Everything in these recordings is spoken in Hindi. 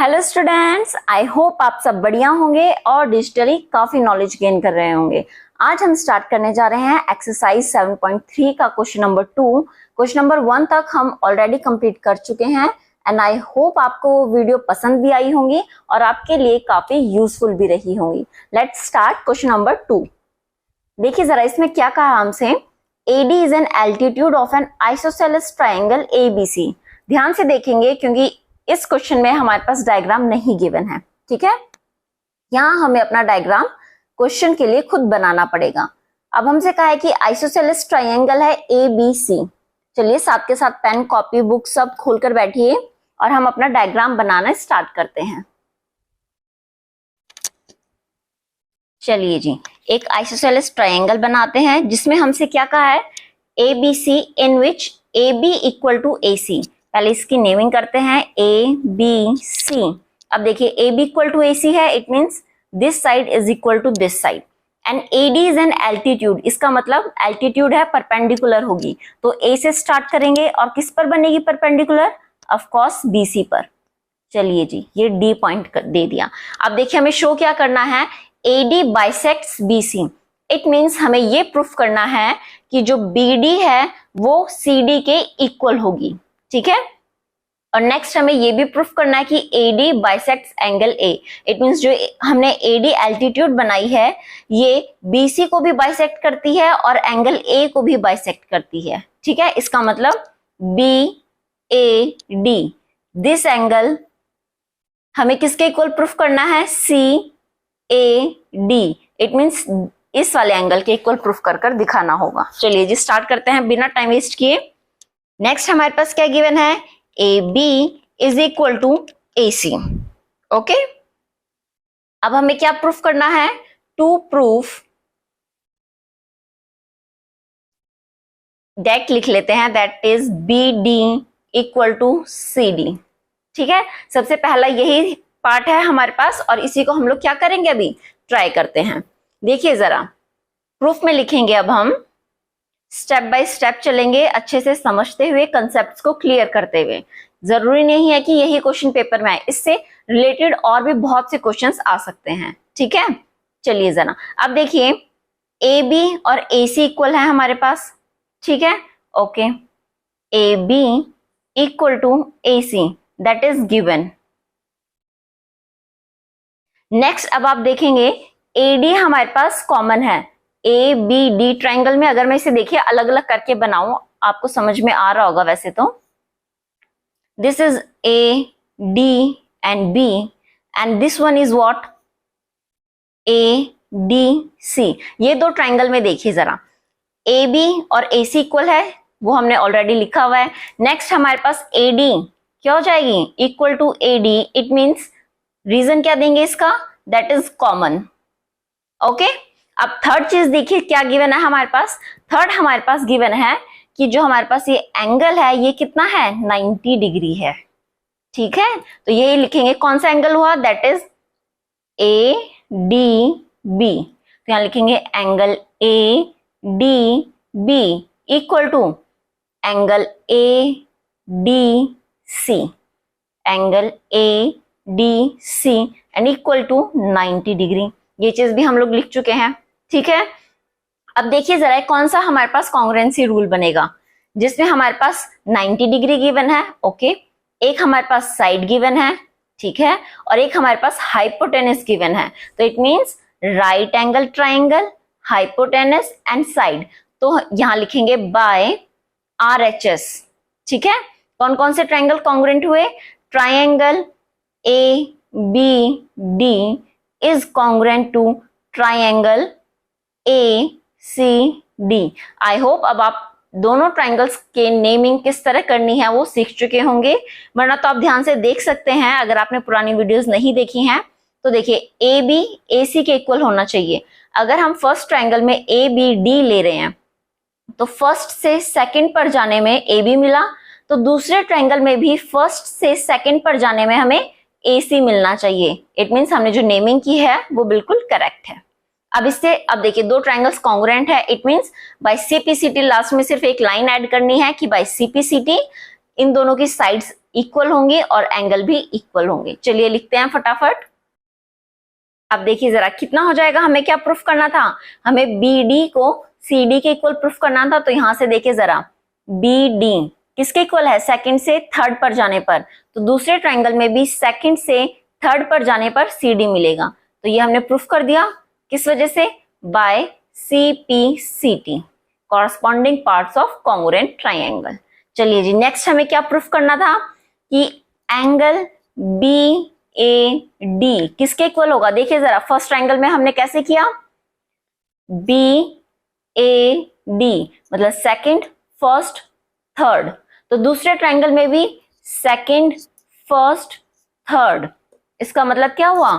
हेलो स्टूडेंट्स, आई होप आप सब बढ़िया होंगे और डिजिटली काफी नॉलेज गेन कर रहे होंगे। आज हम स्टार्ट करने जा रहे हैं एक्सरसाइज 7.3 का क्वेश्चन नंबर 2। क्वेश्चन नंबर 1 तक हम ऑलरेडी कंप्लीट कर चुके हैं एंड आई होप आपको वो वीडियो पसंद भी आई होंगी और आपके लिए काफी यूजफुल भी रही होंगी। Let's start question number 2। देखिए जरा इसमें क्या कहा हमसे। AD is an altitude of N isosceles triangle ABC। ध्यान से देखेंगे क्योंकि इस क्वेश्चन में हमारे पास डायग्राम नहीं गिवन है, ठीक है। यहां हमें अपना डायग्राम क्वेश्चन के लिए खुद बनाना पड़ेगा। अब हमसे कहा है कि आइसोसेलेस ट्राइंगल है ABC। चलिए साथ के साथ पेन, कॉपी, बुक सब खोलकर बैठिए और हम अपना डायग्राम बनाना स्टार्ट करते हैं। चलिए जी, एक आइसोसेलेस ट्राइंगल बनाते हैं जिसमें हमसे क्या कहा है, ABC in which AB equal to AC। पहले इसकी नेमिंग करते हैं ABC। अब देखिए AB इक्वल टू AC है, it means this side is equal to this side and AD is an altitude. इसका मतलब एल्टीट्यूड है, परपेंडिकुलर होगी तो A से स्टार्ट करेंगे और किस पर बनेगी परपेंडिकुलर, ऑफ कोर्स BC पर। चलिए जी, ये D पॉइंट दे दिया। अब देखिए हमें शो क्या करना है, AD bisects BC। It means हमें ये प्रूफ करना है कि जो BD है वो CD के इक्वल होगी, ठीक है। और नेक्स्ट हमें ये भी प्रूफ करना है कि AD bisects angle A। It means जो हमने AD एल्टीट्यूड बनाई है ये BC को भी बाइसेक्ट करती है और एंगल A को भी बाइसेक्ट करती है, ठीक है। इसका मतलब BAD दिस एंगल हमें किसके इक्वल प्रूफ करना है, CAD। इट मींस इस वाले एंगल के इक्वल प्रूफ कर दिखाना होगा। चलिए जी स्टार्ट करते हैं बिना टाइम वेस्ट किए। नेक्स्ट हमारे पास क्या गिवन है, AB is equal to AC। Okay, अब हमें क्या प्रूफ करना है, टू प्रूफ दैट लिख लेते हैं, that is BD equal to CD, ठीक है। सबसे पहला यही पार्ट है हमारे पास और इसी को हम लोग क्या करेंगे, अभी ट्राई करते हैं। देखिए जरा प्रूफ में लिखेंगे, अब हम स्टेप बाय स्टेप चलेंगे, अच्छे से समझते हुए, कंसेप्ट्स को क्लियर करते हुए। जरूरी नहीं है कि यही क्वेश्चन पेपर में आए, इससे रिलेटेड और भी बहुत से क्वेश्चंस आ सकते हैं, ठीक है। चलिए जरा अब देखिए AB और AC इक्वल है हमारे पास, ठीक है। Okay, AB equal to AC that is given. Next अब आप देखेंगे AD हमारे पास कॉमन है। ABD ट्राइंगल में अगर मैं इसे देखिए अलग अलग करके बनाऊं, आपको समझ में आ रहा होगा वैसे तो। This is AD and B and this one is what, ADC। ये दो ट्राइंगल में देखिए जरा, AB और AC इक्वल है, वो हमने ऑलरेडी लिखा हुआ है। नेक्स्ट हमारे पास AD क्या हो जाएगी, equal to AD। It means reason क्या देंगे इसका, दैट इज कॉमन। ओके, अब थर्ड चीज देखिए क्या गिवन है हमारे पास। थर्ड हमारे पास गिवन है कि जो हमारे पास ये एंगल है ये कितना है, 90 डिग्री है, ठीक है। तो यही लिखेंगे, कौन सा एंगल हुआ, दैट इज ADB। तो यहां लिखेंगे angle ADB equal to angle ADC, angle ADC and equal to 90 degree. ये चीज भी हम लोग लिख चुके हैं, ठीक है। अब देखिए जरा कौन सा हमारे पास कॉन्ग्रुएंसी रूल बनेगा, जिसमें हमारे पास 90 डिग्री गिवन है, ओके। एक हमारे पास साइड गिवन है, ठीक है, और एक हमारे पास हाइपोटेनस गिवन है। तो it means right angle triangle, hypotenuse and side. तो यहां लिखेंगे बाय RHS, ठीक है। कौन कौन से ट्राइंगल कॉन्ग्रुएंट हुए, triangle ABD is congruent to triangle ACD। I hope अब आप दोनों ट्राइंगल्स के नेमिंग किस तरह करनी है वो सीख चुके होंगे, वरना तो आप ध्यान से देख सकते हैं अगर आपने पुरानी वीडियोस नहीं देखी हैं। तो देखिए AB AC के इक्वल होना चाहिए। अगर हम फर्स्ट ट्राइंगल में ABD ले रहे हैं तो फर्स्ट से सेकंड पर जाने में AB मिला, तो दूसरे ट्राइंगल में भी फर्स्ट से सेकंड पर जाने में हमें AC मिलना चाहिए। इट मींस हमने जो नेमिंग की है वो बिल्कुल करेक्ट है। अब इससे अब देखिए दो ट्राइंगल्स कॉन्ग्रुएंट है, it means by CPCT last में सिर्फ एक लाइन ऐड करनी है कि बाय CPCT इन दोनों की साइड्स इक्वल होंगी और एंगल भी इक्वल होंगे। चलिए लिखते हैं फटाफट। अब देखिए जरा कितना हो जाएगा, हमें क्या प्रूफ करना था, हमें बी डी को सी डी के इक्वल प्रूफ करना था। तो यहां से देखिए जरा, बी डी किसके इक्वल है, सेकंड से थर्ड पर जाने पर। तो दूसरे ट्रायंगल में भी सेकंड से थर्ड पर जाने पर सी डी मिलेगा। तो ये हमने प्रूफ कर दिया, किस वजह से, by C P C T, corresponding parts of congruent triangle. चलिए जी, नेक्स्ट हमें क्या प्रूफ करना था कि एंगल बी ए डी किसके इक्वल होगा। देखिए जरा, फर्स्ट ट्रायंगल में हमने कैसे किया, बी ए डी मतलब सेकंड फर्स्ट थर्ड। तो दूसरे ट्रायंगल में भी सेकंड फर्स्ट थर्ड, इसका मतलब क्या हुआ,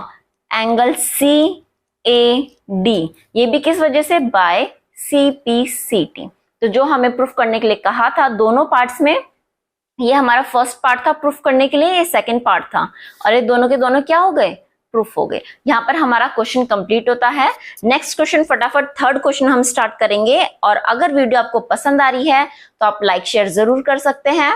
एंगल सी ए डी, ये भी किस वजह से, by C P C T. तो जो हमें प्रूफ करने के लिए कहा था दोनों पार्ट्स में, ये हमारा फर्स्ट पार्ट था प्रूफ करने के लिए, ये सेकंड पार्ट था, और ये दोनों के दोनों क्या हो गए, प्रूफ हो गए। यहाँ पर हमारा क्वेश्चन कंप्लीट होता है। नेक्स्ट क्वेश्चन फटाफट थर्ड क्वेश्चन हम स्टार्ट करेंगे। और अगर वीडियो आपको पसंद आ रही है तो आप लाइक शेयर जरूर कर सकते हैं,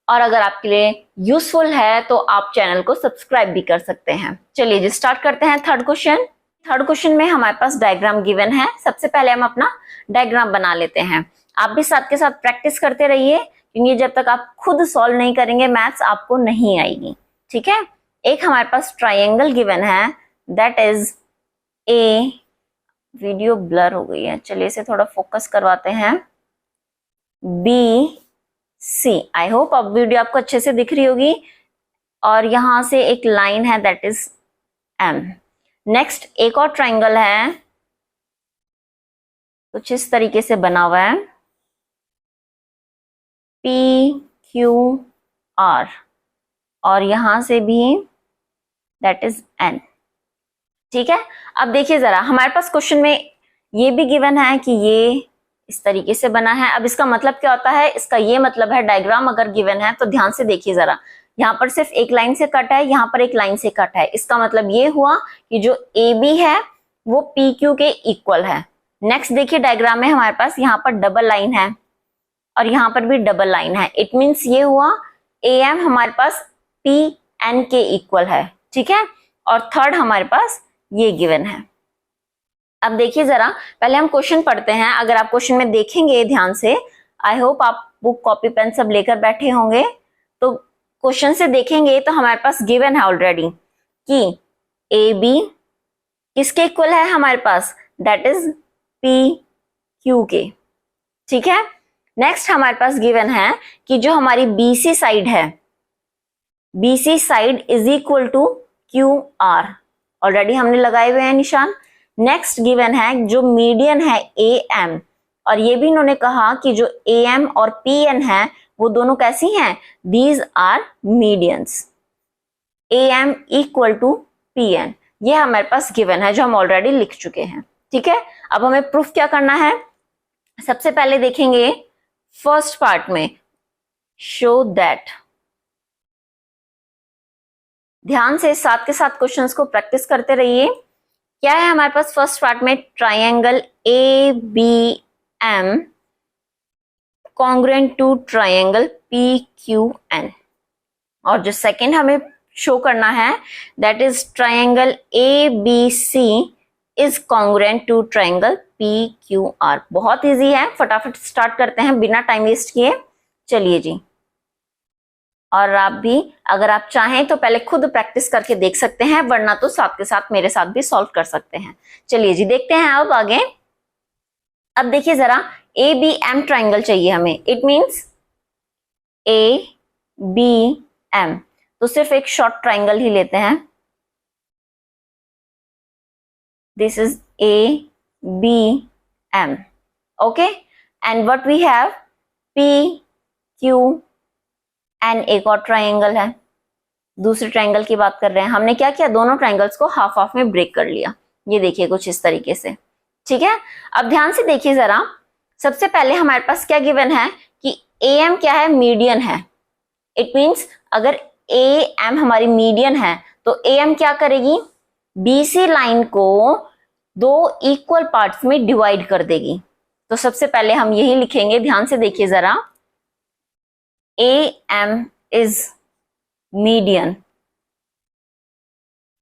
और अगर आपके लिए यूजफुल है तो आप चैनल को सब्सक्राइब भी कर सकते हैं। चलिए जी, स्टार्ट करते हैं थर्ड क्वेश्चन। थर्ड क्वेश्चन में हमारे पास डायग्राम गिवन है। सबसे पहले हम अपना डायग्राम बना लेते हैं। आप भी साथ के साथ प्रैक्टिस करते रहिए, क्योंकि जब तक आप खुद सॉल्व नहीं करेंगे मैथ्स आपको नहीं आएगी। ठीक है, एक हमारे पास ट्रायंगल गिवन है, that is a, video blur हो गई है, चलिए इसे थोड़ा फोकस करवाते हैं, बी सी। आई होप अब वीडियो आपको अच्छे से दिख रही होगी। और यहां से एक लाइन है, दैट इज एम। नेक्स्ट एक और ट्रायंगल है, कुछ इस तरीके से बना हुआ है, पी क्यू आर, और यहां से भी दैट इज एन। ठीक है, अब देखिए जरा, हमारे पास क्वेश्चन में ये भी गिवन है कि ये इस तरीके से बना है। अब इसका मतलब क्या होता है, इसका ये मतलब है, डायग्राम अगर गिवन है तो ध्यान से देखिए जरा, यहाँ पर सिर्फ एक लाइन से कट है, यहाँ पर एक लाइन से कट है। इसका मतलब ये हुआ कि जो ए बी है वो पी क्यू के इक्वल है। नेक्स्ट देखिए डायग्राम में हमारे पास यहाँ पर डबल लाइन है और यहाँ पर भी डबल लाइन है। इट मीन्स ये हुआ ए एम हमारे पास पी एन के इक्वल है। ठीक है, और थर्ड हमारे पास ये गिवन है। अब देखिए जरा, पहले हम क्वेश्चन पढ़ते हैं। अगर आप क्वेश्चन में देखेंगे ध्यान से, आई होप आप बुक कॉपी पेन सब लेकर बैठे होंगे, तो क्वेश्चन से देखेंगे तो हमारे पास गिवन है ऑलरेडी कि ए बी किसके इक्वल है हमारे पास, दैट इज पी क्यू के। ठीक है, नेक्स्ट हमारे पास गिवन है कि जो हमारी बीसी साइड है, BC side is equal to Q R, already हमने लगाए हुए हैं निशान। नेक्स्ट गिवन है जो मीडियन है ए एम, और ये भी इन्होंने कहा कि जो ए एम और पी एन है वो दोनों कैसी हैं, these are medians, A M equal to P N. ये हमारे पास गिवन है जो हम ऑलरेडी लिख चुके हैं। ठीक है, अब हमें प्रूफ क्या करना है, सबसे पहले देखेंगे फर्स्ट पार्ट में, शो दैट। ध्यान से साथ के साथ क्वेश्चंस को प्रैक्टिस करते रहिए। क्या है हमारे पास फर्स्ट पार्ट में, triangle A B M congruent to triangle P Q N, और जो सेकंड हमें शो करना है that is triangle A B C is congruent to triangle P Q R. बहुत इजी है, फटाफट स्टार्ट करते हैं बिना टाइम वेस्ट किए। चलिए जी, और आप भी अगर आप चाहें तो पहले खुद प्रैक्टिस करके देख सकते हैं, वरना तो साथ के साथ मेरे साथ भी सॉल्व कर सकते हैं। चलिए जी, देखते हैं अब आगे। अब देखिए जरा, ए बी एम ट्राइंगल चाहिए हमें। It means A B M, तो सिर्फ एक शॉर्ट ट्राइंगल ही लेते हैं। This is A B M, okay, and what we have, P Q N एक और ट्राइंगल है। दूसरे ट्राइंगल की बात कर रहे हैं। हमने क्या किया, दोनों ट्राइंगल्स को हाफ हाफ में ब्रेक कर लिया। ये देखिए कुछ इस तरीके से। ठीक है, अब ध्यान से देखिए जरा, सबसे पहले हमारे पास क्या गिवन है कि ए एम क्या है, मीडियन है। इट मीन्स अगर ए एम हमारी मीडियन है तो ए एम क्या करेगी, बीसी लाइन को दो इक्वल पार्ट्स में डिवाइड कर देगी। तो सबसे पहले हम यही लिखेंगे, ध्यान से देखिए जरा, AM इज मीडियन,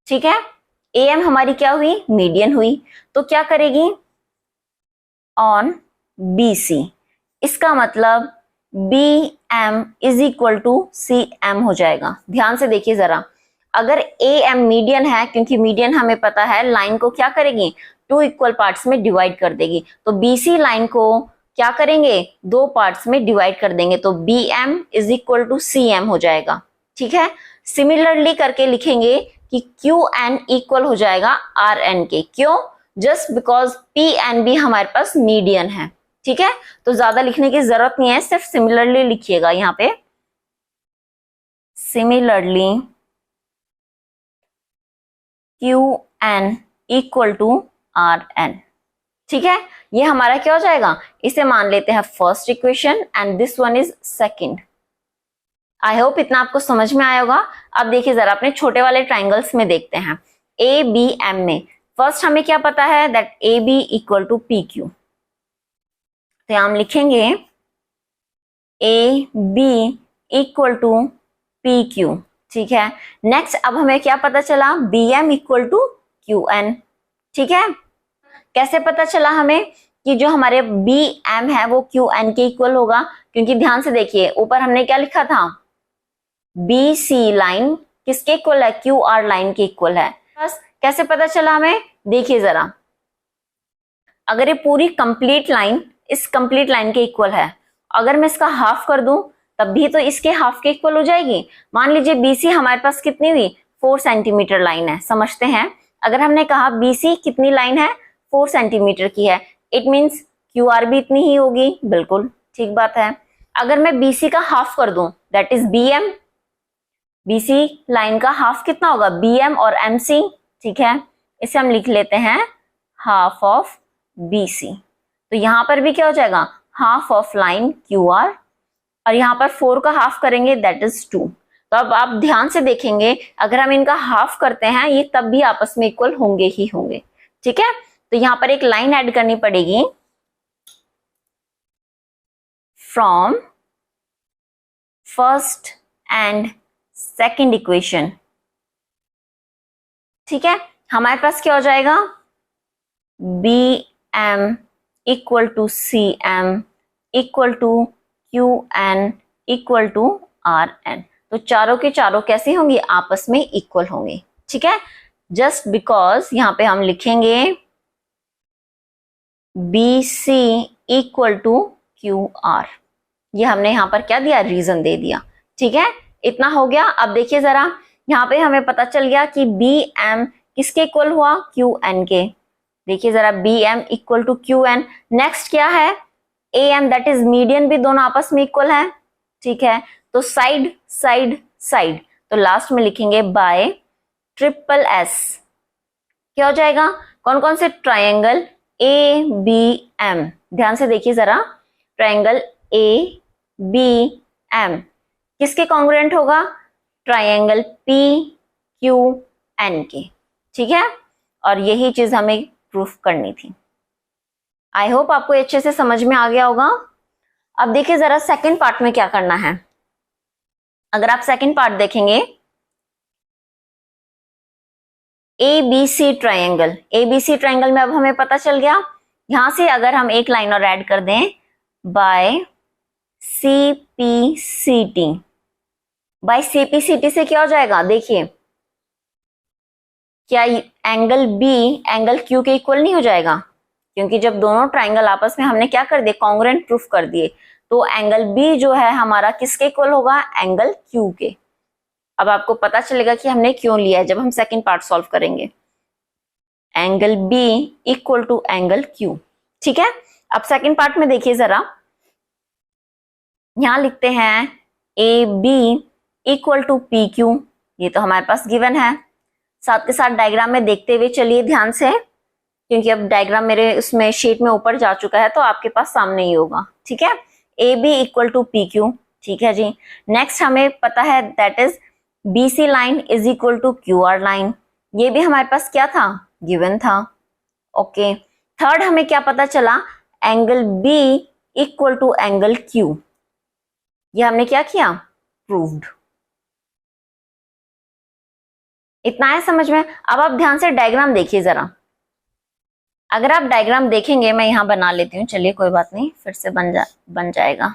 ठीक है, AM हमारी क्या हुई, मीडियन हुई, तो क्या करेगी, ऑन BC, इसका मतलब BM is equal to CM हो जाएगा। ध्यान से देखिए जरा, अगर AM मीडियन है, क्योंकि मीडियन हमें पता है लाइन को क्या करेगी, 2 इक्वल पार्ट्स में डिवाइड कर देगी, तो BC लाइन को क्या करेंगे, 2 पार्ट्स में डिवाइड कर देंगे, तो BM is equal to CM हो जाएगा, ठीक है। सिमिलरली करके लिखेंगे कि QN इक्वल हो जाएगा RN के, क्यों, जस्ट बिकॉज PNB हमारे पास मीडियन है, ठीक है, तो ज्यादा लिखने की जरूरत नहीं है, सिर्फ सिमिलरली लिखिएगा यहाँ पे, similarly QN equal to RN, ठीक है, ये हमारा क्या हो जाएगा, इसे मान लेते हैं first equation and this one is second. I hope इतना आपको समझ में आया होगा। अब देखिए जरा अपने छोटे वाले ट्राइंगल्स में देखते हैं, ABM में फर्स्ट हमें क्या पता है, that AB equal to PQ, तो हम लिखेंगे AB इक्वल टू PQ, ठीक है। नेक्स्ट अब हमें क्या पता चला, BM इक्वल टू QN, ठीक है। कैसे पता चला हमें कि जो हमारे BM है वो QN के इक्वल होगा, क्योंकि ध्यान से देखिए ऊपर हमने क्या लिखा था, BC लाइन किसके इक्वल है, QR लाइन के इक्वल है। बस कैसे पता चला हमें, देखिए जरा, अगर ये पूरी कंप्लीट लाइन इस कंप्लीट लाइन के इक्वल है, अगर मैं इसका हाफ कर दूं तब भी तो इसके हाफ के इक्वल हो जाएगी। मान लीजिए BC हमारे पास कितनी हुई, 4 सेंटीमीटर लाइन है, समझते हैं, अगर हमने कहा BC कितनी लाइन है, 4 सेंटीमीटर की है, इट मीन्स QR भी इतनी ही होगी, बिल्कुल ठीक बात है। अगर मैं BC का हाफ कर दूं, that is BM, BC line का हाफ कितना होगा, BM और MC, ठीक है, इसे हम लिख लेते हैं हाफ ऑफ BC, तो यहां पर भी क्या हो जाएगा, हाफ ऑफ लाइन QR, और यहां पर 4 का हाफ करेंगे दैट इज 2। तो अब आप ध्यान से देखेंगे, अगर हम इनका हाफ करते हैं ये तब भी आपस में इक्वल होंगे ही होंगे, ठीक है। तो यहां पर एक लाइन ऐड करनी पड़ेगी, from first and second equation, ठीक है, हमारे पास क्या हो जाएगा, BM equal to CM equal to QN equal to RN, तो चारों के चारों कैसे होंगी, आपस में इक्वल होंगे, ठीक है। जस्ट बिकॉज यहां पे हम लिखेंगे BC इक्वल टू QR, ये हमने यहां पर क्या दिया, रीजन दे दिया, ठीक है, इतना हो गया। अब देखिए जरा, यहां पे हमें पता चल गया कि BM किसके इक्वल हुआ, QN के, देखिए जरा BM equal to QN। Next क्या है, AM दैट इज मीडियन, भी दोनों आपस में इक्वल है, ठीक है, तो साइड साइड साइड, तो लास्ट में लिखेंगे बाय ट्रिपल S, क्या हो जाएगा, कौन कौन से ट्रायंगल ABM, ध्यान से देखिए जरा, ट्रायंगल ABM किसके कॉन्ग्रुएंट होगा, ट्रायंगल PQN के, ठीक है, और यही चीज हमें प्रूफ करनी थी। आई होप आपको अच्छे से समझ में आ गया होगा। अब देखिए जरा सेकंड पार्ट में क्या करना है, अगर आप सेकंड पार्ट देखेंगे, ABC ट्रायंगल, ABC ट्रायंगल में अब हमें पता चल गया, यहां से अगर हम एक लाइन और ऐड कर दें, बाय CPCT, बाय CPCT से क्या हो जाएगा, देखिए क्या एंगल B एंगल Q के इक्वल नहीं हो जाएगा, क्योंकि जब दोनों ट्राइंगल आपस में हमने क्या कर दिए, कॉन्ग्रुएंट प्रूफ कर दिए, तो एंगल B जो है हमारा किसके इक्वल होगा, एंगल Q के। अब आपको पता चलेगा कि हमने क्यों लिया है जब हम सेकंड पार्ट सॉल्व करेंगे, angle B equal to angle Q, ठीक है। अब सेकंड पार्ट में देखिए जरा, यहां लिखते हैं AB इक्वल टू PQ, ये तो हमारे पास गिवन है, साथ के साथ डायग्राम में देखते हुए चलिए ध्यान से, क्योंकि अब डायग्राम मेरे उसमें शीट में ऊपर जा चुका है तो आपके पास सामने ही होगा, ठीक है। AB इक्वल टू PQ, ठीक है जी। नेक्स्ट हमें पता है that is BC line is equal to QR line, ये भी हमारे पास क्या था, गिवन था, ओके। थर्ड हमें क्या पता चला, angle B equal to angle Q, ये हमने क्या किया, प्रूव्ड। इतना है समझ में। अब आप ध्यान से डायग्राम देखिए जरा। अगर आप डायग्राम देखेंगे, मैं यहां बना लेती हूँ, चलिए कोई बात नहीं, फिर से बन जाएगा।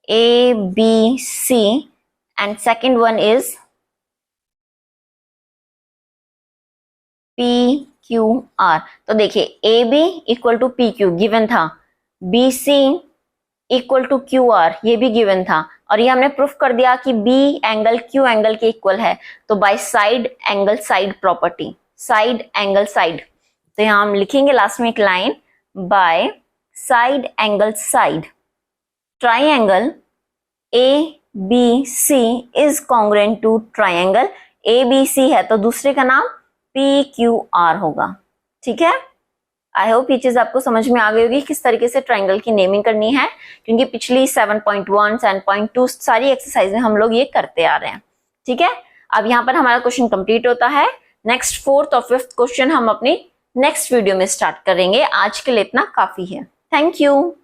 A B C and second one is P Q R. तो देखिए A B equal to P Q given था, B C equal to Q R ये भी गिवन था, और ये हमने प्रूफ कर दिया कि बी एंगल क्यू एंगल के इक्वल है। तो by side angle side property, side angle side, तो यहां हम लिखेंगे लास्ट में एक line, by side angle side triangle A B C is congruent to triangle A B C है तो दूसरे का नाम पी क्यू आर होगा। ठीक है, आई होप ये चीज आपको समझ में आ गई होगी किस तरीके से ट्राइंगल की नेमिंग करनी है, क्योंकि पिछली 7.1 7.2 सारी एक्सरसाइज में हम लोग ये करते आ रहे हैं। ठीक है, अब यहाँ पर हमारा क्वेश्चन कंप्लीट होता है। नेक्स्ट 4th और 5th क्वेश्चन हम अपनी नेक्स्ट वीडियो में स्टार्ट करेंगे। आज के लिए इतना काफी है। Thank you.